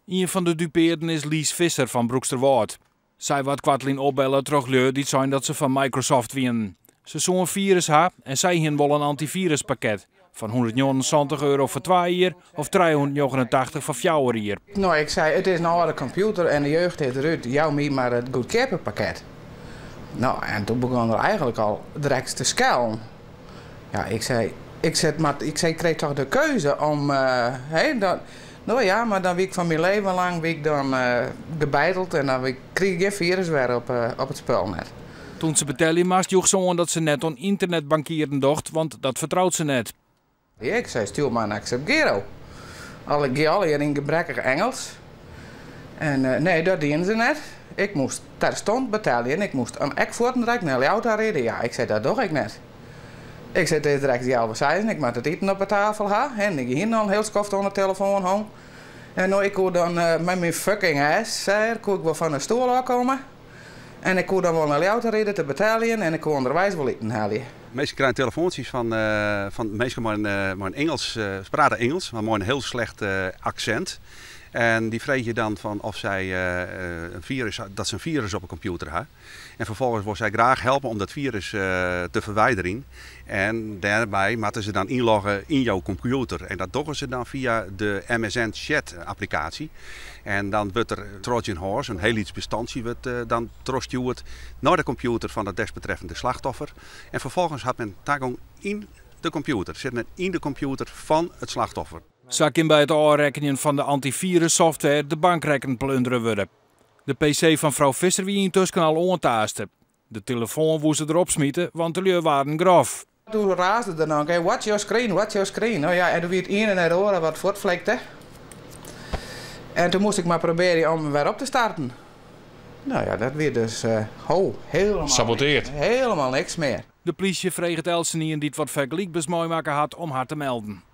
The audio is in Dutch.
Een van de dupeerden is Lies Visser van Broeksterwaard. Zij wat kwartlien opbellen terug die zijn dat ze van Microsoft winnen. Ze zo'n virus ha en zij hier wel een antiviruspakket van €179 voor 2 jaar of €389 voor 4 jaar. Nou, ik zei, het is een oude computer en de jeugd heeft eruit. Jou mij maar het goedkope pakket. Nou, en toen begon er eigenlijk al direct te schelden. Ja, ik kreeg toch de keuze om, nou ja, maar dan werd ik van mijn leven lang gebeiteld en dan kreeg ik geen virus weer op het spel net. Toen ze betalen moest, joeg ze aan dat ze net on internetbankieren docht, want dat vertrouwt ze net. Ja, ik zei, stuur maar naar Gero. Ik ga al hier in gebrekkig Engels. En nee, dat dienen ze net. Ik moest terstond betalen en ik moest ek direct naar de auto rijden. Ja, ik zei, dat doe ik net. Ik zei direct die oude zeizen, ik moet het eten op de tafel hebben. En ik ging dan heel skoft aan de telefoon hangen. En nou, ik kon dan met mijn fucking ass, kon ik wel van de stoel afkomen. En ik kon dan wel naar de auto rijden te betalen en ik kon onderwijs wel eten halen. Meestal krijgen telefoontjes van mensen maar Engels, praten Engels, maar een heel slecht accent. En die vreeg je dan van of zij dat ze een virus op een computer hebben. En vervolgens wil zij graag helpen om dat virus te verwijderen. En daarbij moeten ze dan inloggen in jouw computer. En dat doen ze dan via de MSN Chat applicatie. En dan wordt er Trojan Horse, een heel iets bestandsje, wordt dan teruggestuurd naar de computer van het desbetreffende slachtoffer. En vervolgens had men toegang in de computer, zit men in de computer van het slachtoffer. Zo kan bij het aanrekenen van de antivirussoftware de bankrekening plunderen worden. De PC van vrouw Visser wie intussen al aantaasten. De telefoon woest ze erop smieten, want de lui waren grof. Toen raasde er dan, okay, what's your screen? Nou ja, en toen werd een en oren wat voortvlekte. En toen moest ik maar proberen om hem weer op te starten. Nou ja, dat weer dus helemaal saboteerd. Helemaal niks meer. De politie vreeg het Elsenien die het wat vergelijkbaars mooi maken had om haar te melden.